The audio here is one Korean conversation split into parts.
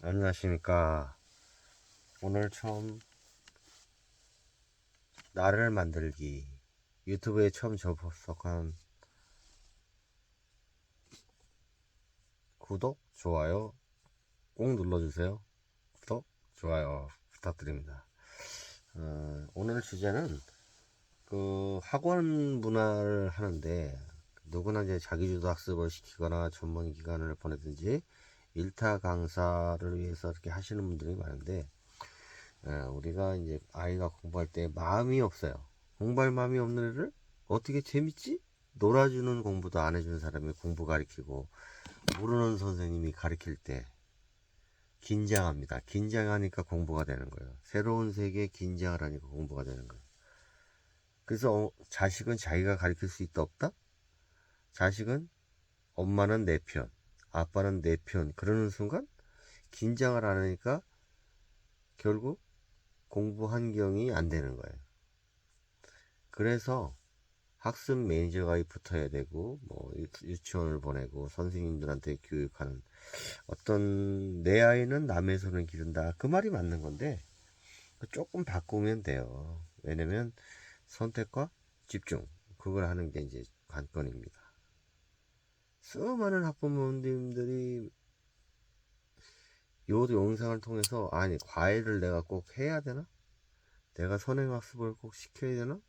안녕하십니까. 오늘 처음 나를 만들기 유튜브에 처음 접속한 구독, 좋아요 꼭 눌러주세요. 구독, 좋아요 부탁드립니다. 오늘 주제는 학원 문화를 하는데 누구나 이제 자기주도 학습을 시키거나 전문 기간을 보내든지 일타 강사를 위해서 이렇게 하시는 분들이 많은데 우리가 이제 아이가 공부할 때 마음이 없어요. 공부할 마음이 없는 애를 어떻게 재밌지? 놀아주는 공부도 안 해주는 사람이 공부 가르치고 모르는 선생님이 가르칠 때 긴장합니다. 긴장하니까 공부가 되는 거예요. 새로운 세계에 긴장을 하니까 공부가 되는 거예요. 그래서 자식은 자기가 가르칠 수 있다 없다? 자식은 엄마는 내 편, 아빠는 내 편 그러는 순간 긴장을 안 하니까 결국 공부 환경이 안 되는 거예요. 그래서 학습 매니저가 붙어야 되고 뭐 유치원을 보내고 선생님들한테 교육하는 내 아이는 남의 손을 기른다 그 말이 맞는 건데 조금 바꾸면 돼요. 왜냐면 선택과 집중 그걸 하는 게 이제 관건입니다. 수많은 학부모님들이 요 영상을 통해서 아니 과외를 내가 꼭 해야 되나? 내가 선행학습을 꼭 시켜야 되나?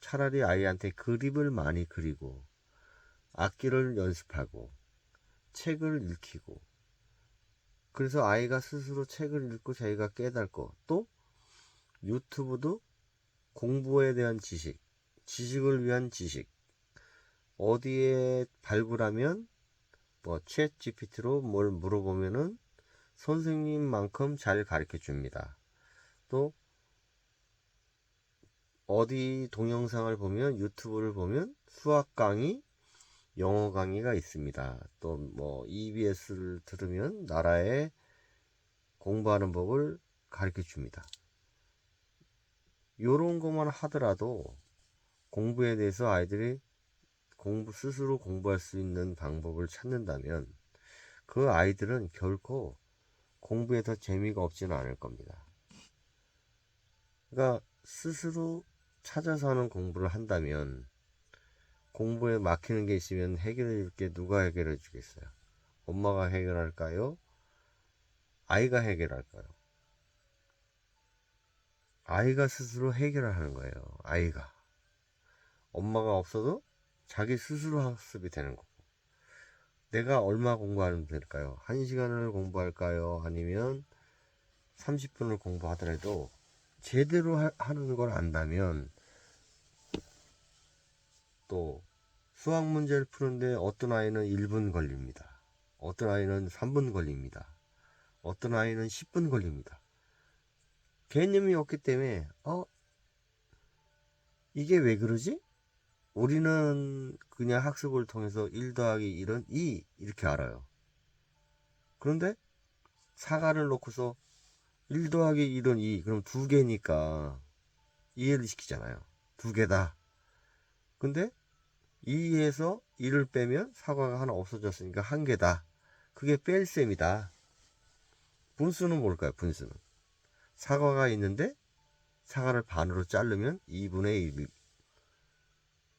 차라리 아이한테 그림을 많이 그리고 악기를 연습하고 책을 읽히고 그래서 아이가 스스로 책을 읽고 자기가 깨닫고 또 유튜브도 공부에 대한 지식, 지식을 위한 지식 어디에 발굴하면 챗 GPT로 뭘 물어보면은 선생님만큼 잘 가르쳐 줍니다. 또 어디 동영상을 보면 유튜브를 보면 수학 강의, 영어 강의가 있습니다. 또 뭐 EBS를 들으면 나라의 공부하는 법을 가르쳐 줍니다. 요런 것만 하더라도 공부에 대해서 아이들이 스스로 공부할 수 있는 방법을 찾는다면 그 아이들은 결코 공부에 더 재미가 없지는 않을 겁니다. 그러니까 스스로 찾아서 하는 공부를 한다면 공부에 막히는 게 있으면 해결해 줄게 누가 해결해 주겠어요? 엄마가 해결할까요? 아이가 해결할까요? 아이가 스스로 해결을 하는 거예요. 아이가. 엄마가 없어도 자기 스스로 학습이 되는 거고. 내가 얼마 공부하면 될까요? 1시간을 공부할까요? 아니면 30분을 공부하더라도 제대로 하는 걸 안다면 또 수학 문제를 푸는데 어떤 아이는 1분 걸립니다. 어떤 아이는 3분 걸립니다. 어떤 아이는 10분 걸립니다. 개념이 없기 때문에 이게 왜 그러지? 우리는 그냥 학습을 통해서 1 더하기 1은 2 이렇게 알아요. 그런데 사과를 놓고서 1 더하기 1은 2 그럼 2개니까 이해를 시키잖아요. 2개다. 근데 2에서 1을 빼면 사과가 하나 없어졌으니까 1개다. 그게 뺄셈이다. 분수는 뭘까요? 분수는 사과가 있는데 사과를 반으로 자르면 2분의 1,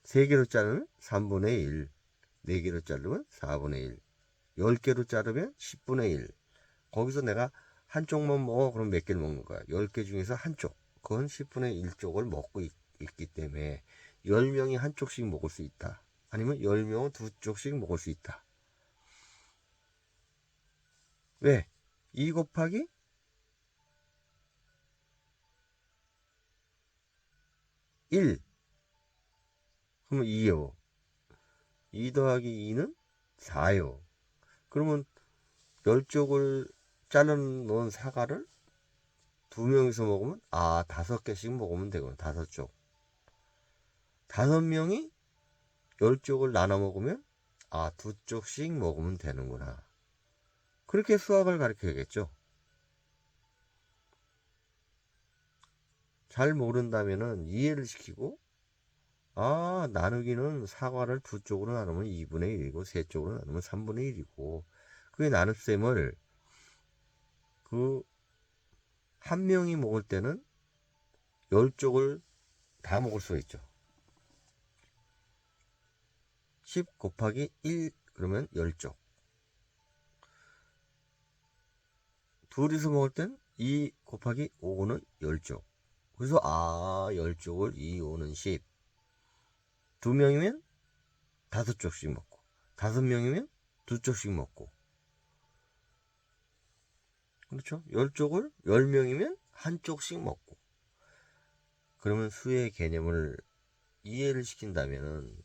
3개로 자르면 3분의 1, 4개로 자르면 4분의 1, 10개로 자르면 10분의 1. 거기서 내가 한쪽만 먹어 그럼 몇 개를 먹는 거야? 10개 중에서 한쪽, 그건 10분의 1쪽을 먹고 있기 때문에 10명이 한쪽씩 먹을 수 있다. 아니면 10명은 2쪽씩 먹을 수 있다. 왜? 2 곱하기 1 그러면 2요. 2 더하기 2는 4요. 그러면 10쪽을 잘라 놓은 사과를 2명이서 먹으면 5개씩 먹으면 되거든. 5쪽. 5명이 10쪽을 나눠 먹으면 2쪽씩 먹으면 되는구나. 그렇게 수학을 가르쳐야겠죠. 잘 모른다면은 이해를 시키고 나누기는 사과를 2쪽으로 나누면 2분의 1이고 3쪽으로 나누면 3분의 1이고 그게 나눗셈을 그 한 명이 먹을 때는 10쪽을 다 먹을 수 있죠. 10 곱하기 1 그러면 10쪽. 둘이서 먹을 땐 2 곱하기 5는 10쪽. 그래서 10쪽을 2, 5는 10. 두 명이면 5쪽씩 먹고, 5명이면 2쪽씩 먹고. 그렇죠? 10쪽을 10명이면 1쪽씩 먹고. 그러면 수의 개념을 이해를 시킨다면은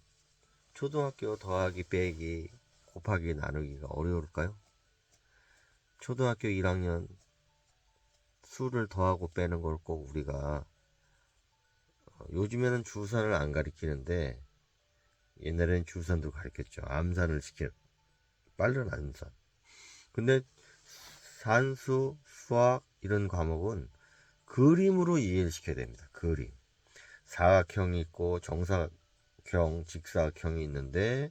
초등학교 더하기 빼기 곱하기 나누기가 어려울까요? 초등학교 1학년 수를 더하고 빼는 걸 꼭 우리가 요즘에는 주산을 안 가리키는데 옛날에는 주산도 가르쳤죠. 암산을 시키는 빠른 암산. 근데 산수, 수학 이런 과목은 그림으로 이해를 시켜야 됩니다. 그림. 사각형이 있고 정사각형, 직사각형이 있는데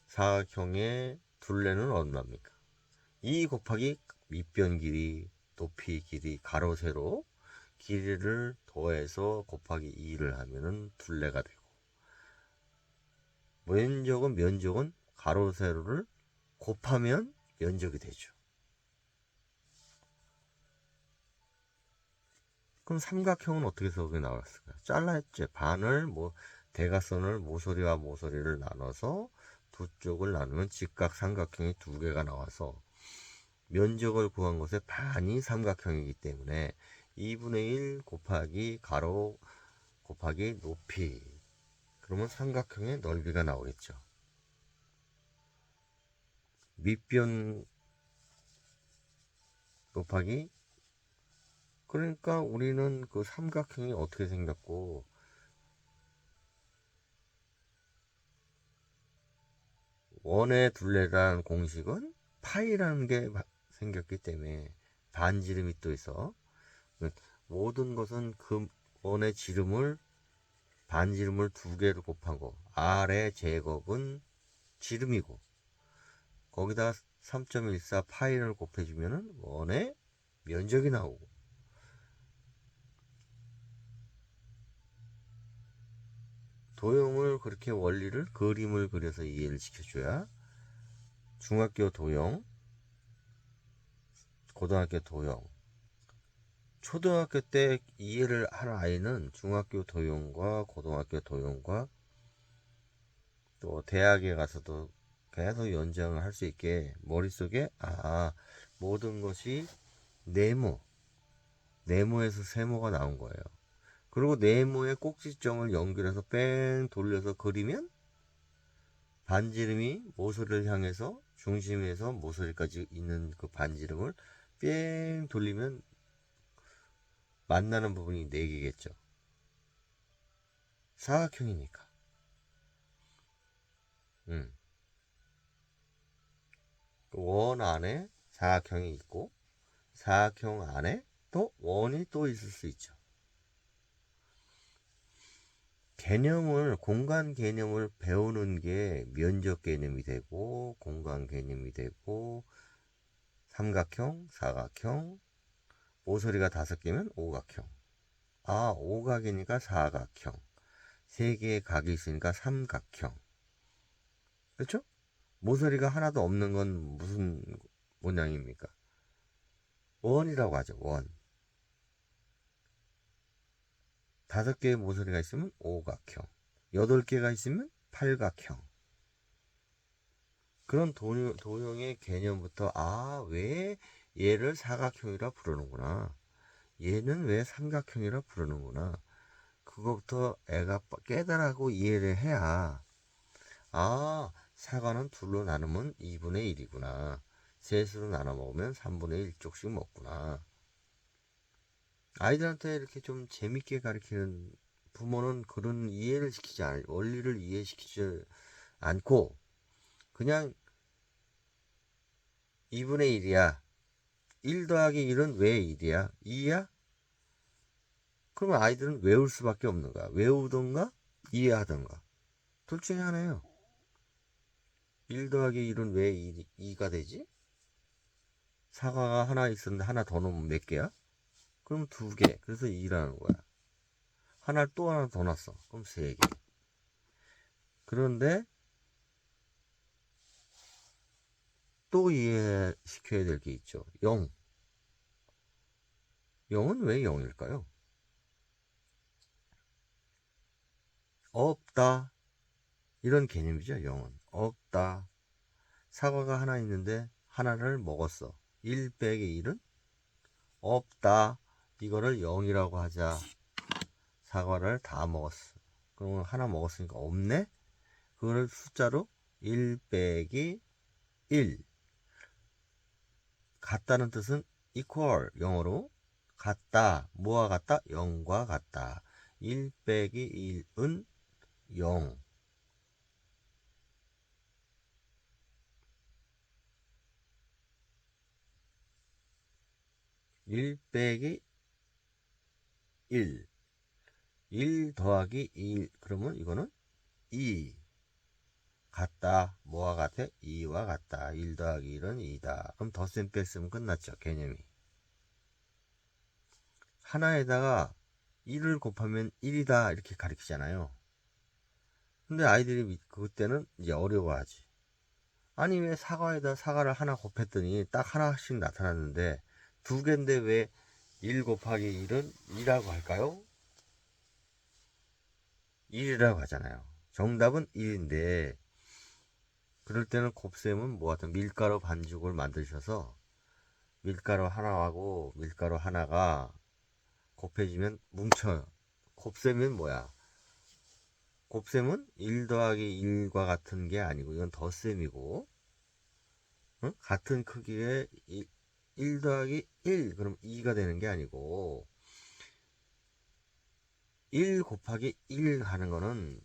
사각형의 둘레는 얼마입니까? 2 곱하기 밑변 길이, 높이 길이, 가로 세로 길이를 더해서 곱하기 2를 하면은 둘레가 되고, 면적은 가로 세로를 곱하면 면적이 되죠. 그럼 삼각형은 어떻게 해석이 나왔을까요? 잘라했죠. 반을 대각선을 모서리와 모서리를 나눠서 두 쪽을 나누면 직각 삼각형이 두 개가 나와서 면적을 구한 것의 반이 삼각형이기 때문에 2분의 1 곱하기 가로 곱하기 높이, 그러면 삼각형의 넓이가 나오겠죠. 밑변 곱하기, 그러니까 우리는 그 삼각형이 어떻게 생겼고 원의 둘레라는 공식은 파이라는 게 생겼기 때문에 반지름이 또 있어. 모든 것은 그 원의 지름을 반지름을 두 개를 곱한 거. R의 제곱은 지름이고 거기다 3.14 파이를 곱해주면은 원의 면적이 나오고. 도형을 그렇게 원리를 그림을 그려서 이해를 시켜줘야 중학교 도형, 고등학교 도형, 초등학교 때 이해를 한 아이는 중학교 도형과 고등학교 도형과 또 대학에 가서도 계속 연장을 할 수 있게 머릿속에 모든 것이 네모에서 세모가 나온 거예요. 그리고 네모의 꼭지점을 연결해서 뺑 돌려서 그리면 반지름이 모서리를 향해서 중심에서 모서리까지 있는 그 반지름을 뺑 돌리면 만나는 부분이 4개겠죠. 사각형이니까. 원 안에 사각형이 있고 사각형 안에 또 원이 또 있을 수 있죠. 공간 개념을 배우는 게 면적 개념이 되고 공간 개념이 되고 삼각형, 사각형, 모서리가 5개면 오각형. 오각이니까 사각형. 3개의 각이 있으니까 삼각형. 그렇죠? 모서리가 하나도 없는 건 무슨 모양입니까? 원이라고 하죠. 원. 5개의 모서리가 있으면 오각형. 8개가 있으면 팔각형. 그런 도형의 개념부터 왜 얘를 사각형이라 부르는구나. 얘는 왜 삼각형이라 부르는구나. 그거부터 애가 깨달아고 이해를 해야 사과는 둘로 나누면 2분의 1이구나. 셋으로 나눠 먹으면 3분의 1쪽씩 먹구나. 아이들한테 이렇게 좀 재밌게 가르치는 부모는 그런 이해를 시키지 않아요. 원리를 이해시키지 않고 그냥 2분의 1이야. 1 더하기 1은 왜 1이야? 2야? 그러면 아이들은 외울 수밖에 없는 거야. 외우던가 이해하던가. 둘 중에 하나예요. 1 더하기 1은 왜 2가 되지? 사과가 하나 있었는데 하나 더 넣으면 몇 개야? 그럼 2개. 그래서 2라는 거야. 하나를 또 하나 더 넣었어. 그럼 3개. 그런데 또 이해시켜야 될 게 있죠. 0. 0은 왜 0일까요? 없다. 이런 개념이죠. 0은. 없다. 사과가 하나 있는데 하나를 먹었어. 1 빼기 1은 없다. 이거를 0이라고 하자. 사과를 다 먹었어. 그러면 하나 먹었으니까 없네? 그거를 숫자로 1 빼기 1. 같다는 뜻은 equal, 영어로 같다. 뭐와 같다? 0과 같다. 1 빼기 1은 0. 1 빼기 1. 1 더하기 1. 그러면 이거는 2. 같다. 뭐와 같아? 2와 같다. 1 더하기 1은 2다. 그럼 덧셈 뺄셈 끝났죠. 개념이. 하나에다가 1을 곱하면 1이다. 이렇게 가르치잖아요. 근데 아이들이 그때는 이제 어려워하지. 아니 왜 사과에다 사과를 하나 곱했더니 딱 하나씩 나타났는데 2개인데 왜 1 곱하기 1은 2라고 할까요? 1이라고 하잖아요. 정답은 1인데 그럴 때는 곱셈은 뭐 하여튼 밀가루 반죽을 만드셔서 밀가루 하나하고 밀가루 하나가 곱해지면 뭉쳐요. 곱셈은 뭐야? 곱셈은 1 더하기 1과 같은 게 아니고 이건 덧셈이고, 응? 같은 크기의 1 더하기 1 그럼 2가 되는 게 아니고 1 곱하기 1 하는 거는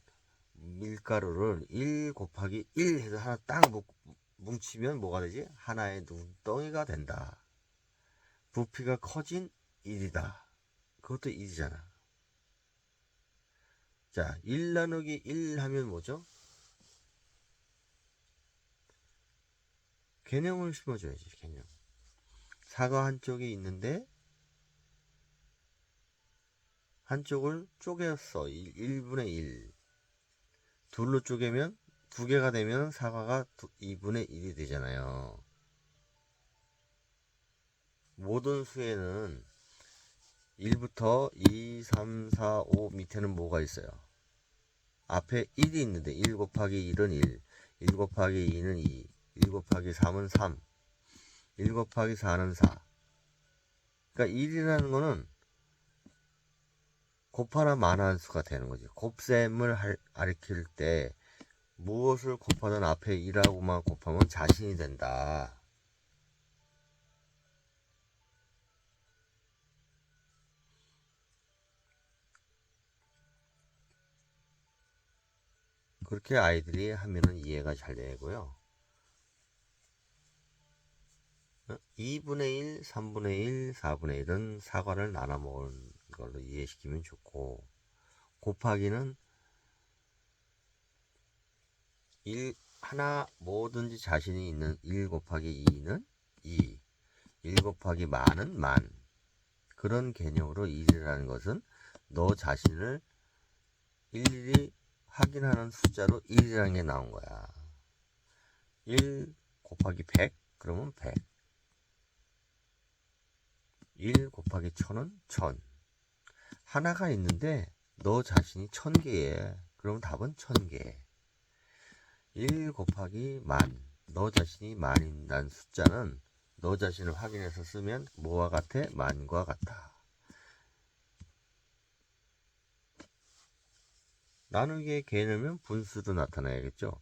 밀가루를 1 곱하기 1 해서 하나 딱 뭉치면 뭐가 되지? 하나의 눈덩이가 된다. 부피가 커진 1이다. 그것도 1이잖아. 자, 1 나누기 1 하면 뭐죠? 개념을 심어줘야지, 개념. 사과 한쪽이 있는데 한쪽을 쪼개었어. 1분의 1. 둘로 쪼개면 2개가 되면 사과가 2분의 1이 되잖아요. 모든 수에는 1부터 2, 3, 4, 5 밑에는 뭐가 있어요? 앞에 1이 있는데 1 곱하기 1은 1, 1 곱하기 2는 2, 1 곱하기 3은 3, 1 곱하기 4는 4. 그러니까 1이라는 거는 곱하나 마나한 수가 되는 거지. 곱셈을 가리킬 때 무엇을 곱하든 앞에 1하고만 곱하면 자신이 된다. 그렇게 아이들이 하면은 이해가 잘 되고요. 2분의 1, 3분의 1, 4분의 1은 사과를 나눠 먹은 걸로 이해시키면 좋고, 곱하기는 1, 하나 뭐든지 자신이 있는 1 곱하기 2는 2, 1 곱하기 만은 만. 그런 개념으로 1이라는 것은 너 자신을 일일이 확인하는 숫자로 1이라는 게 나온 거야. 1 곱하기 100 그러면 100. 1 곱하기 1000은 1000. 하나가 있는데 너 자신이 1000개에 그러면 답은 1000개. 1 곱하기 만. 너 자신이 만이란 숫자는 너 자신을 확인해서 쓰면 뭐와 같아? 만과 같아. 나누기의 개념은 분수로 나타나야겠죠.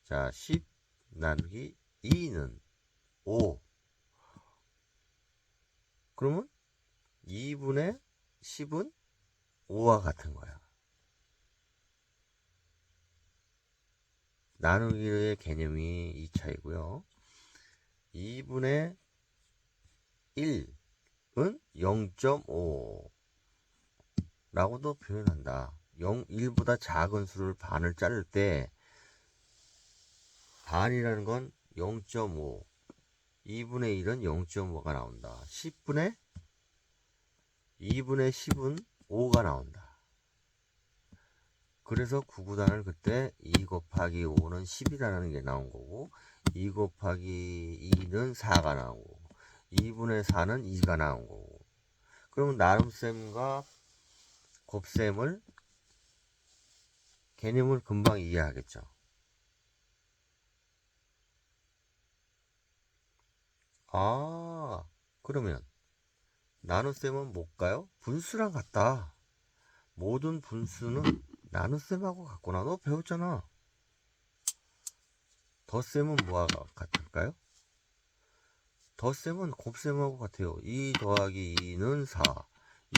자, 10 나누기 2는 5. 그러면 2분의 10은 5와 같은 거야. 나누기의 개념이 이 차이고요. 2분의 1은 0.5 라고도 표현한다. 1보다 작은 수를 반을 자를 때 반이라는 건 0.5 2분의 1은 0.5가 나온다. 10분의 2분의 10은 5가 나온다. 그래서 구구단을 그때 2 곱하기 5는 10이라는 게 나온 거고, 2 곱하기 2는 4가 나온 거고, 2분의 4는 2가 나온 거고. 그러면 나눗셈과 곱셈을 개념을 금방 이해하겠죠. 아, 그러면 나눗셈은 뭘까요? 분수랑 같다. 모든 분수는 나눗셈하고 같구나. 너 배웠잖아. 덧셈은 뭐와 같을까요? 덧셈은 곱셈하고 같아요. 2 더하기 2는 4.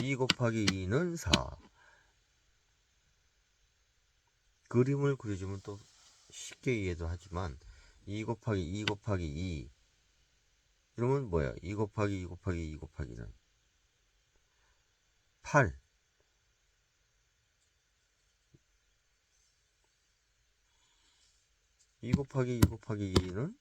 2 곱하기 2는 4. 그림을 그려주면 또 쉽게 이해도 하지만 2 곱하기 2 곱하기 2 이러면 뭐야? 2 곱하기 2 곱하기 2 곱하기는 8. 2 곱하기 2 곱하기 2는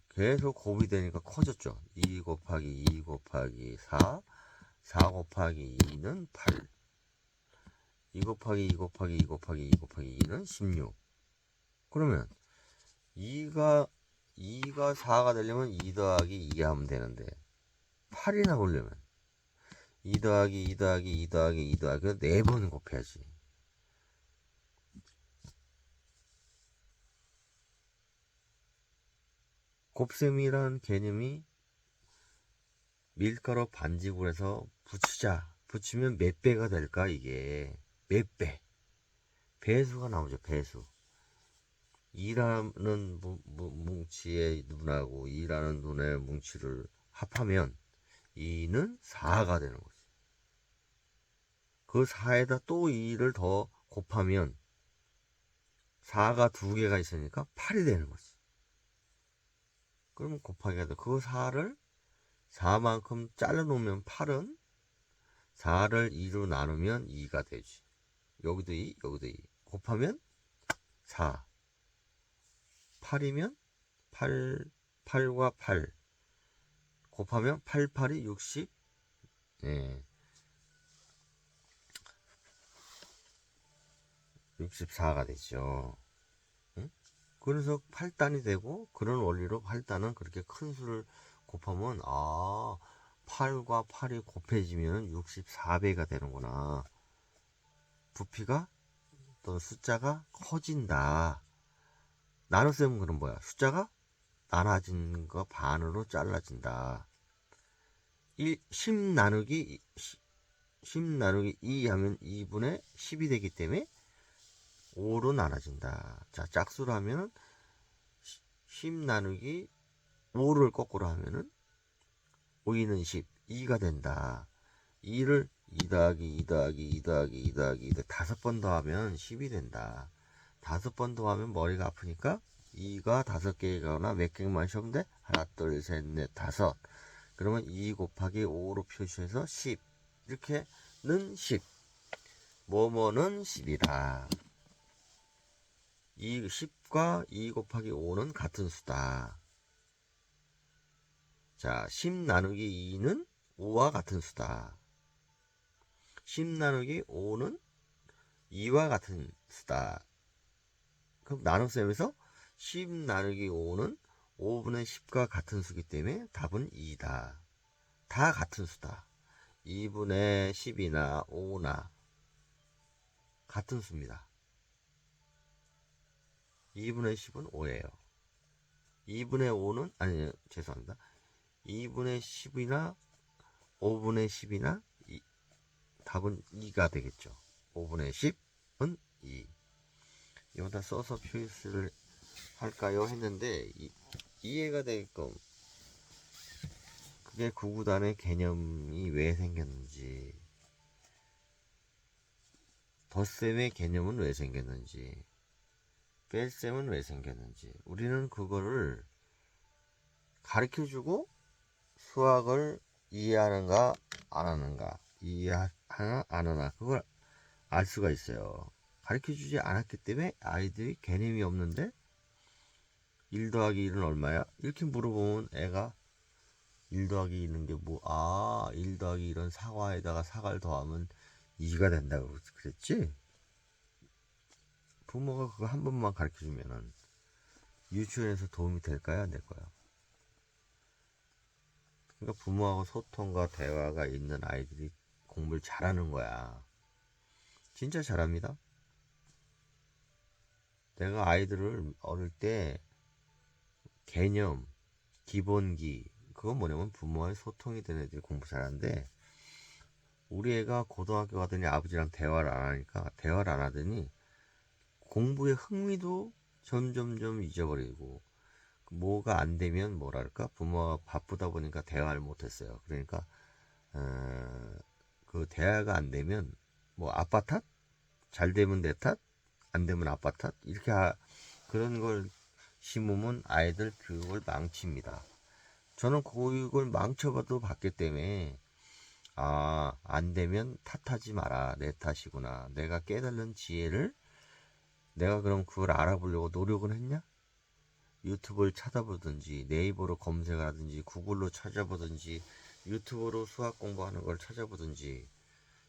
계속 곱이 되니까 커졌죠. 2 곱하기 2 곱하기 4. 4 곱하기 2는 8. 2 곱하기 2 곱하기 2 곱하기 2 곱하기 2는 16. 그러면 2가 4가 되려면 2 더하기 2 하면 되는데 8이 나오려면 2 더하기 2 더하기 2 더하기 2 더하기 4번 곱해야지. 곱셈이란 개념이 밀가루 반죽을 해서 붙이자. 붙이면 몇 배가 될까 이게. 몇 배. 배수가 나오죠. 배수. 2라는 뭉치의 눈하고 2라는 눈의 뭉치를 합하면 2는 4가 되는 거지. 그 4에다 또 2를 더 곱하면 4가 2개가 있으니까 8이 되는 거지. 그러면 곱하기 해도 그 4를 4만큼 잘라놓으면 8은 4를 2로 나누면 2가 되지. 여기도 2, 여기도 2. 곱하면 4. 8이면 8과 8. 곱하면 8, 8이 60. 예. 64가 되죠. 응? 그래서 8단이 되고, 그런 원리로 8단은 그렇게 큰 수를 곱하면, 8과 8이 곱해지면 64배가 되는구나. 부피가 또 숫자가 커진다. 나눗셈은 그럼 뭐야? 숫자가 나눠진 거 반으로 잘라진다. 10 나누기 2 하면 2분의 10이 되기 때문에 5로 나눠진다. 자, 짝수로 하면은 10 나누기 5를 거꾸로 하면은 5, 2는 10, 2가 된다. 2를 2 더하기 2 더하기 2 더하기 2 더하기 2 다섯 번 더하면 10이 된다. 다섯 번 더하면 머리가 아프니까 2가 5개거나 몇 개만 쉬면 돼? 하나, 둘, 셋, 넷, 다섯. 그러면 2 곱하기 5로 표시해서 10. 이렇게는 10. 뭐뭐는 10이다. 10과 2 곱하기 5는 같은 수다. 자, 10 나누기 2는 5와 같은 수다. 10 나누기 5는 2와 같은 수다. 그럼 나눗셈에서 10 나누기 5는 5분의 10과 같은 수기 때문에 답은 2다. 다 같은 수다. 2분의 10이나 5나 같은 수입니다. 2분의 10은 5예요. 2분의 5는 아니요, 죄송합니다. 2분의 10이나 5분의 10이나 답은 2가 되겠죠. 5분의 10은 2. 여기다 써서 표시를 할까요? 했는데 이해가 되게끔 그게 구구단의 개념이 왜 생겼는지, 덧셈의 개념은 왜 생겼는지, 뺄셈은 왜 생겼는지 우리는 그거를 가르쳐주고 수학을 이해하는가 안 하는가, 이해하나 안 하나, 그걸 알 수가 있어요. 가르쳐주지 않았기 때문에 아이들이 개념이 없는데 1 더하기 1은 얼마야? 이렇게 물어보면 애가 1 더하기 1은 게 뭐, 1 더하기 1은 사과에다가 사과를 더하면 2가 된다고 그랬지? 부모가 그거 한 번만 가르쳐 주면은 유치원에서 도움이 될까요? 안 될까요? 그러니까 부모하고 소통과 대화가 있는 아이들이 공부를 잘하는 거야. 진짜 잘합니다. 내가 아이들을 어릴 때 개념, 기본기, 그건 뭐냐면 부모와의 소통이 되는 애들이 공부 잘하는데, 우리 애가 고등학교 가더니 아버지랑 대화를 안 하니까, 대화를 안 하더니 공부의 흥미도 점점점 잊어버리고, 뭐가 안 되면 뭐랄까, 부모가 바쁘다 보니까 대화를 못했어요. 그러니까 그 대화가 안 되면 뭐 아빠 탓? 잘 되면 내 탓? 안 되면 아빠 탓? 이렇게 그런 걸 심으면 아이들 교육을 망칩니다. 저는 교육을 망쳐봐도 봤기 때문에, 안 되면 탓하지 마라. 내 탓이구나. 내가 깨달은 지혜를, 내가 그럼 그걸 알아보려고 노력은 했냐? 유튜브를 찾아보든지, 네이버로 검색을 하든지, 구글로 찾아보든지, 유튜브로 수학 공부하는 걸 찾아보든지.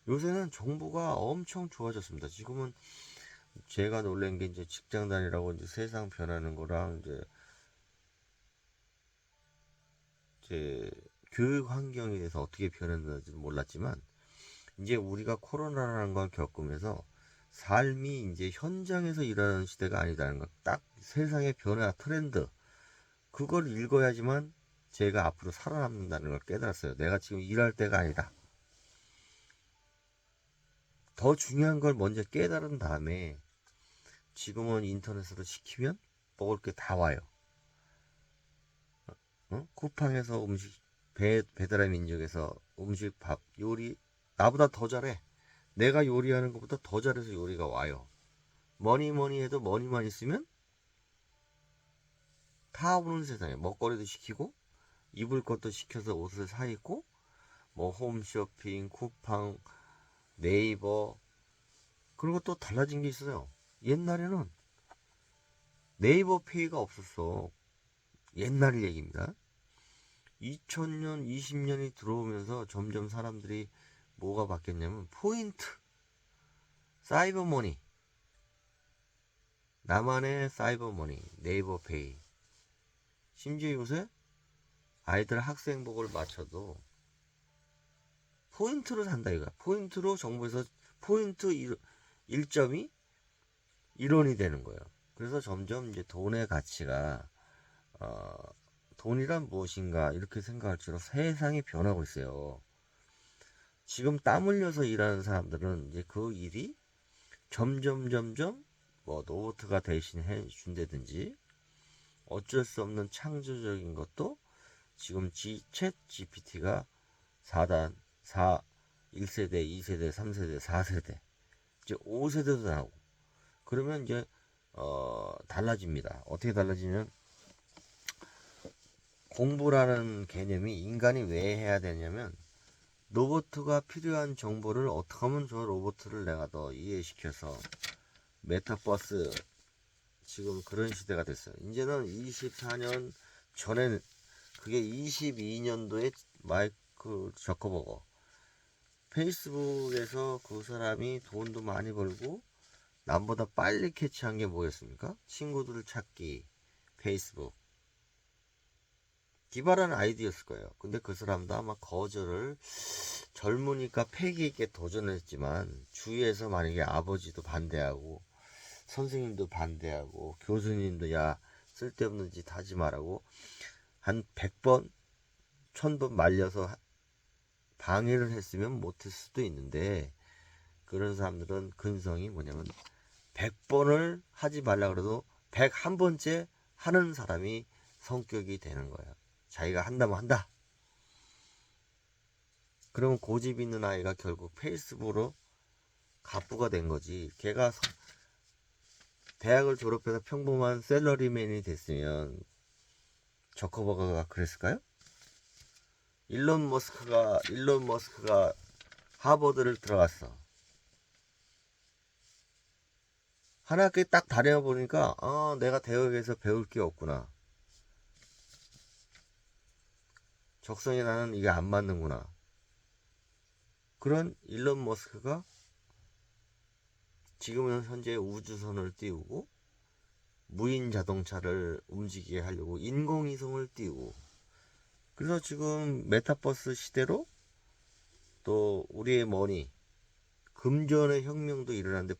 요새는 정보가 엄청 좋아졌습니다. 지금은 제가 놀란 게 이제 직장 다니라고 이제 세상 변하는 거랑 이제 교육 환경에 대해서 어떻게 변했는지 몰랐지만, 이제 우리가 코로나라는 걸 겪으면서 삶이 이제 현장에서 일하는 시대가 아니다는 것, 딱 세상의 변화 트렌드, 그걸 읽어야지만 제가 앞으로 살아남는다는 걸 깨달았어요. 내가 지금 일할 때가 아니다. 더 중요한 걸 먼저 깨달은 다음에, 지금은 인터넷으로 시키면 먹을 게 다 와요. 쿠팡에서 음식, 배달의 민족에서 음식, 밥, 요리 나보다 더 잘해. 내가 요리하는 것보다 더 잘해서 요리가 와요. 뭐니 해도 머니만 있으면 다 오는 세상에, 먹거리도 시키고 입을 것도 시켜서 옷을 사 입고, 뭐 홈쇼핑, 쿠팡, 네이버. 그리고 또 달라진 게 있어요. 옛날에는 네이버 페이가 없었어. 옛날 얘기입니다. 2000년, 20년이 들어오면서 점점 사람들이 뭐가 바뀌었냐면 포인트, 사이버머니, 나만의 사이버머니, 네이버페이. 심지어 요새 아이들 학생복을 맞춰도 포인트로 산다 이거야. 포인트로 정부에서 포인트 1점이 1원이 되는 거예요. 그래서 점점 이제 돈의 가치가, 어, 돈이란 무엇인가 이렇게 생각할수록 세상이 변하고 있어요. 지금 땀 흘려서 일하는 사람들은 이제 그 일이 점점 뭐 로봇가 대신해 준다든지, 어쩔 수 없는 창조적인 것도 지금 챗 GPT가 4단, 1세대, 2세대, 3세대, 4세대, 이제 5세대도 나오고, 그러면 이제 달라집니다. 어떻게 달라지면, 공부라는 개념이 인간이 왜 해야 되냐면, 로봇가 필요한 정보를 어떻게 하면 저 로봇을 내가 더 이해시켜서, 메타버스, 지금 그런 시대가 됐어요. 이제는 24년 전에, 그게 22년도에 마이크 저커버거, 페이스북에서 그 사람이 돈도 많이 벌고 남보다 빨리 캐치한 게 뭐였습니까? 친구들 찾기, 페이스북. 기발한 아이디어였을 거예요. 근데 그 사람도 아마 거절을, 젊으니까 패기 있게 도전했지만 주위에서 만약에 아버지도 반대하고 선생님도 반대하고 교수님도 야 쓸데없는 짓 하지 말라고 한 100번 1000번 말려서 방해를 했으면 못했을 수도 있는데, 그런 사람들은 근성이 뭐냐면 100번을 하지 말라 그래도 101번째 하는 사람이 성격이 되는 거예요. 자기가 한다면 한다. 그러면 고집 있는 아이가 결국 페이스북으로 갑부가 된 거지. 걔가 대학을 졸업해서 평범한 셀러리맨이 됐으면 저커버거가 그랬을까요? 일론 머스크가 하버드를 들어갔어. 한 학기 딱 다녀보니까 내가 대학에서 배울 게 없구나. 적성에 나는 이게 안 맞는구나. 그런 일론 머스크가 지금은 현재 우주선을 띄우고 무인 자동차를 움직이게 하려고 인공위성을 띄우고, 그래서 지금 메타버스 시대로 또 우리의 머니, 금전의 혁명도 일어났는데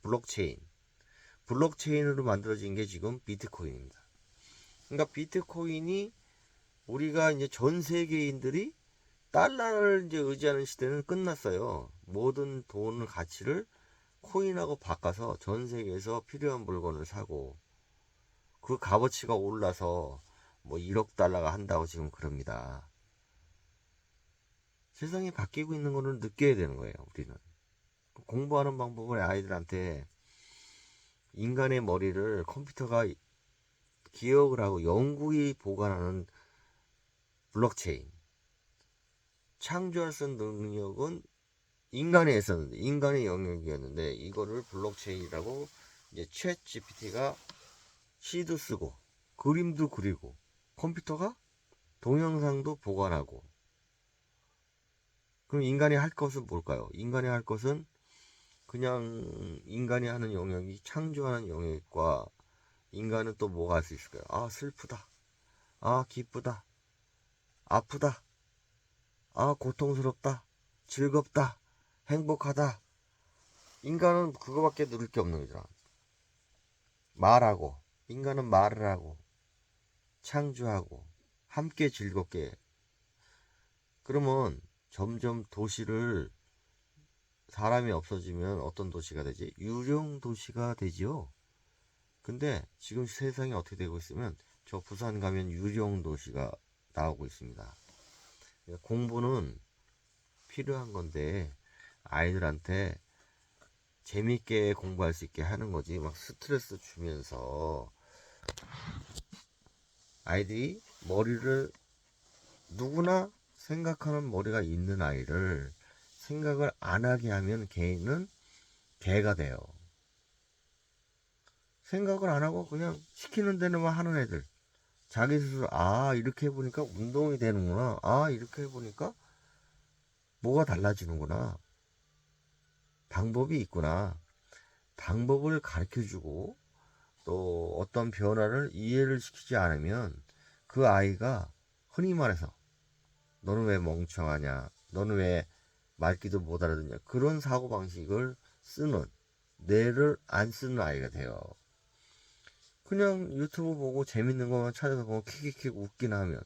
블록체인으로 만들어진 게 지금 비트코인입니다. 그러니까 비트코인이 우리가 이제 전 세계인들이 달러를 이제 의지하는 시대는 끝났어요. 모든 돈의 가치를 코인하고 바꿔서 전 세계에서 필요한 물건을 사고, 그 값어치가 올라서 뭐 1억 달러가 한다고 지금 그럽니다. 세상이 바뀌고 있는 거를 느껴야 되는 거예요, 우리는. 공부하는 방법을 아이들한테 인간의 머리를 컴퓨터가 기억을 하고 영구히 보관하는 블록체인. 창조할 수 있는 능력은 인간에 있었는데, 인간의 영역이었는데, 이거를 블록체인이라고 이제 챗 GPT가 시도 쓰고, 그림도 그리고, 컴퓨터가 동영상도 보관하고. 그럼 인간이 할 것은 뭘까요? 인간이 할 것은 그냥 인간이 하는 영역이 창조하는 영역과, 인간은 또 뭐가 할 수 있을까요? 아, 슬프다. 아, 기쁘다. 아프다. 아, 고통스럽다. 즐겁다. 행복하다. 인간은 그거밖에 누릴 게 없는 거잖아. 말하고, 인간은 말을 하고, 창조하고, 함께 즐겁게. 그러면 점점 도시를, 사람이 없어지면 어떤 도시가 되지? 유령 도시가 되지요. 근데 지금 세상이 어떻게 되고 있으면, 저 부산 가면 유령 도시가 나오고 있습니다. 공부는 필요한 건데, 아이들한테 재밌게 공부할 수 있게 하는 거지, 막 스트레스 주면서 아이들이 머리를, 누구나 생각하는 머리가 있는 아이를 생각을 안 하게 하면 개는 개가 돼요. 생각을 안 하고 그냥 시키는 대로만 하는 애들, 자기 스스로 아 이렇게 해보니까 운동이 되는구나, 아 이렇게 해보니까 뭐가 달라지는구나, 방법이 있구나, 방법을 가르쳐주고 또 어떤 변화를 이해를 시키지 않으면 그 아이가 흔히 말해서 너는 왜 멍청하냐, 너는 왜 말귀도 못 알아듣냐, 그런 사고방식을 쓰는, 뇌를 안 쓰는 아이가 돼요. 그냥 유튜브 보고 재밌는 것만 찾아서 보고 킥킥킥 웃기나 하면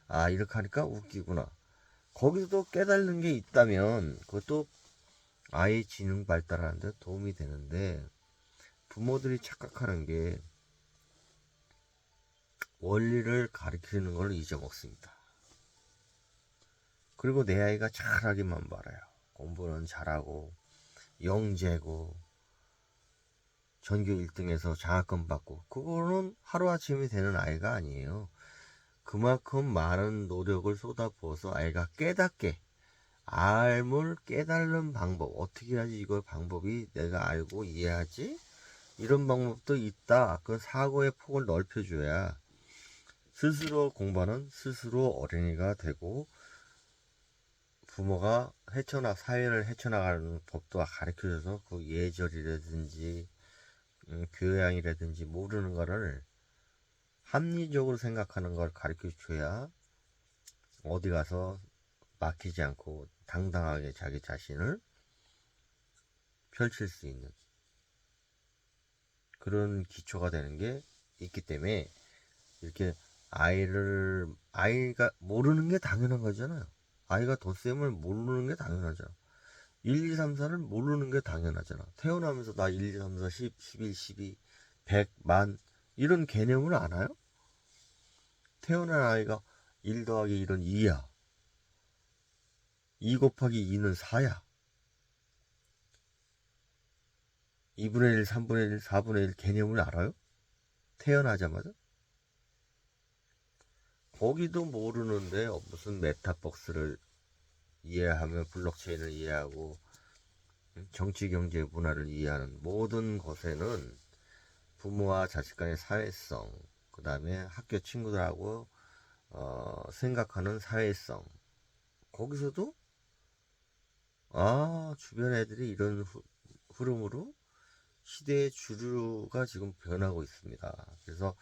아 이렇게 하니까 웃기구나, 거기서도 깨달는 게 있다면 그것도 아이의 지능 발달하는 데 도움이 되는데, 부모들이 착각하는 게 원리를 가르치는 걸 잊어먹습니다. 그리고 내 아이가 잘하기만 바라요. 공부는 잘하고 영재고 전교 1등에서 장학금 받고, 그거는 하루아침에 되는 아이가 아니에요. 그만큼 많은 노력을 쏟아부어서 아이가 깨닫게, 알물 깨달는 방법, 어떻게 해야지 이걸 방법이 내가 알고 이해하지, 이런 방법도 있다, 그 사고의 폭을 넓혀줘야 스스로 공부하는 스스로 어린이가 되고, 부모가 사회를 헤쳐나가는 법도 가르쳐줘서 그 예절이라든지 교양이라든지 모르는 거를 합리적으로 생각하는 걸 가르쳐줘야 어디 가서 막히지 않고 당당하게 자기 자신을 펼칠 수 있는 그런 기초가 되는 게 있기 때문에, 이렇게 아이가 모르는 게 당연한 거잖아요. 아이가 덧셈을 모르는 게 당연하잖아. 1, 2, 3, 4를 모르는 게 당연하잖아. 태어나면서 나 1, 2, 3, 4, 10, 11, 12, 100, 만 이런 개념을 아나요? 태어난 아이가 1 더하기 1은 2야. 2 곱하기 2는 4야. 2분의 1, 3분의 1, 4분의 1 개념을 알아요? 태어나자마자? 거기도 모르는데 무슨 메타버스를 이해하며 블록체인을 이해하고 정치, 경제, 문화를 이해하는 모든 것에는 부모와 자식 간의 사회성, 그 다음에 학교 친구들하고 생각하는 사회성, 거기서도 주변 애들이 이런 흐름으로 시대의 주류가 지금 변하고 있습니다. 그래서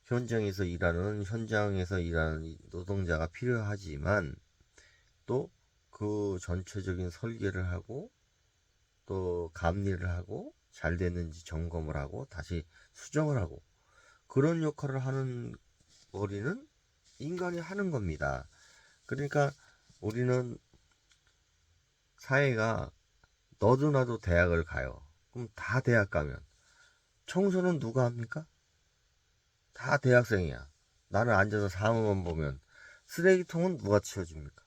현장에서 일하는 노동자가 필요하지만 또 그 전체적인 설계를 하고 또 감리를 하고 잘 됐는지 점검을 하고 다시 수정을 하고 그런 역할을 하는 머리는 인간이 하는 겁니다. 그러니까 우리는 사회가 너도 나도 대학을 가요. 그럼 다 대학 가면 청소는 누가 합니까? 다 대학생이야. 나는 앉아서 사무만 보면 쓰레기통은 누가 치워줍니까?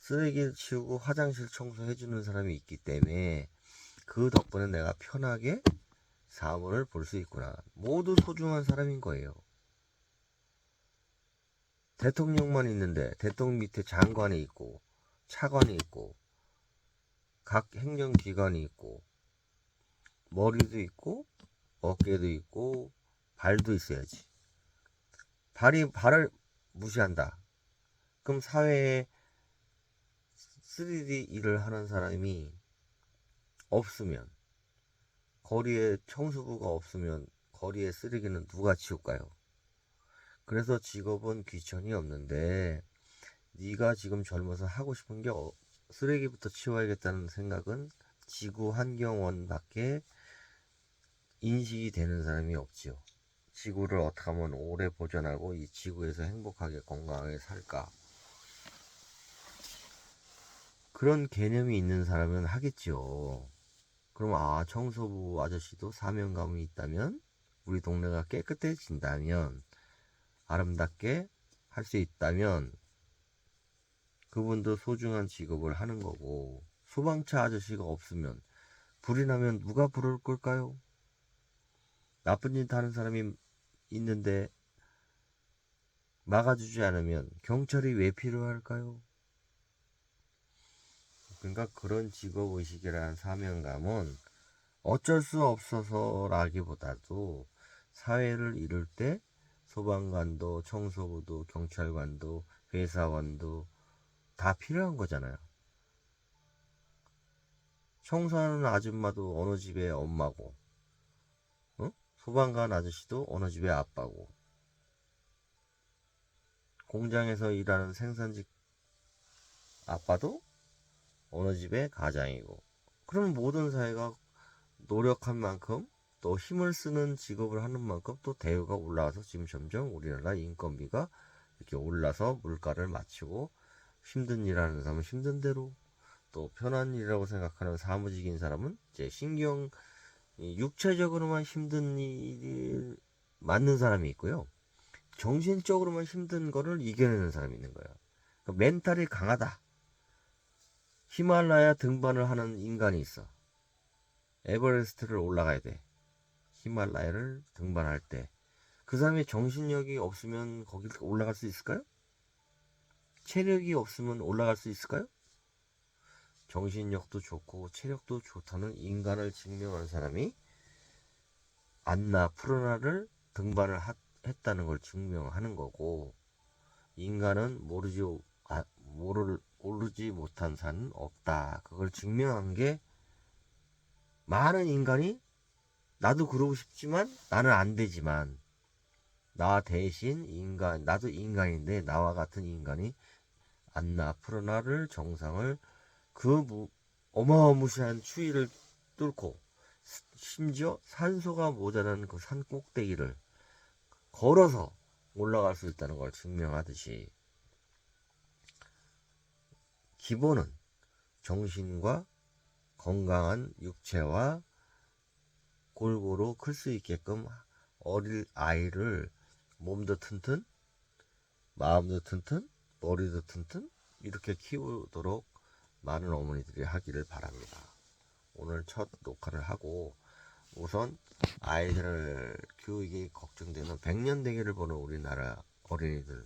쓰레기를 치우고 화장실 청소해주는 사람이 있기 때문에 그 덕분에 내가 편하게 사물을 볼 수 있구나. 모두 소중한 사람인 거예요. 대통령만 있는데 대통령 밑에 장관이 있고 차관이 있고 각 행정기관이 있고 머리도 있고 어깨도 있고 발도 있어야지. 발을 무시한다. 그럼 사회에 3D 일을 하는 사람이 없으면, 거리에 청소부가 없으면 거리에 쓰레기는 누가 치울까요? 그래서 직업은 귀천이 없는데 네가 지금 젊어서 하고 싶은 게 쓰레기부터 치워야겠다는 생각은 지구환경원밖에 인식이 되는 사람이 없지요. 지구를 어떻게 하면 오래 보존하고 이 지구에서 행복하게 건강하게 살까, 그런 개념이 있는 사람은 하겠지요. 그럼 청소부 아저씨도 사명감이 있다면, 우리 동네가 깨끗해진다면, 아름답게 할 수 있다면 그분도 소중한 직업을 하는 거고, 소방차 아저씨가 없으면 불이 나면 누가 부를 걸까요? 나쁜 짓 하는 사람이 있는데 막아주지 않으면 경찰이 왜 필요할까요? 그러니까 그런 직업의식이라는 사명감은 어쩔 수 없어서라기보다도 사회를 이룰 때 소방관도 청소부도 경찰관도 회사원도 다 필요한 거잖아요. 청소하는 아줌마도 어느 집의 엄마고, 소방관 아저씨도 어느 집의 아빠고, 공장에서 일하는 생산직 아빠도 어느 집의 가장이고, 그럼 모든 사회가 노력한 만큼 또 힘을 쓰는 직업을 하는 만큼 또 대우가 올라와서 지금 점점 우리나라 인건비가 이렇게 올라서 물가를 맞추고, 힘든 일 하는 사람은 힘든 대로, 또 편한 일이라고 생각하는 사무직인 사람은 이제 육체적으로만 힘든 일이 맞는 사람이 있고요. 정신적으로만 힘든 거를 이겨내는 사람이 있는 거예요. 그러니까 멘탈이 강하다. 히말라야 등반을 하는 인간이 있어. 에버레스트를 올라가야 돼. 히말라야를 등반할 때. 그 사람의 정신력이 없으면 거기 올라갈 수 있을까요? 체력이 없으면 올라갈 수 있을까요? 정신력도 좋고 체력도 좋다는 인간을 증명한 사람이 안나푸르나를 등반을 했다는 걸 증명하는 거고, 인간은 모르지 못한 산은 없다. 그걸 증명한 게, 많은 인간이 나도 그러고 싶지만 나는 안 되지만 나 대신 나도 인간인데 나와 같은 인간이 안나푸르나를 정상을 어마무시한 추위를 뚫고, 심지어 산소가 모자란 그 산 꼭대기를 걸어서 올라갈 수 있다는 걸 증명하듯이, 기본은 정신과 건강한 육체와 골고루 클 수 있게끔 어릴 아이를 몸도 튼튼, 마음도 튼튼, 머리도 튼튼 이렇게 키우도록 많은 어머니들이 하기를 바랍니다. 오늘 첫 녹화를 하고, 우선 아이들 교육이 걱정되는 100년 대계를 보는 우리나라 어린이들에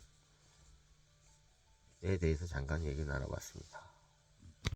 대해서 잠깐 얘기 나눠봤습니다.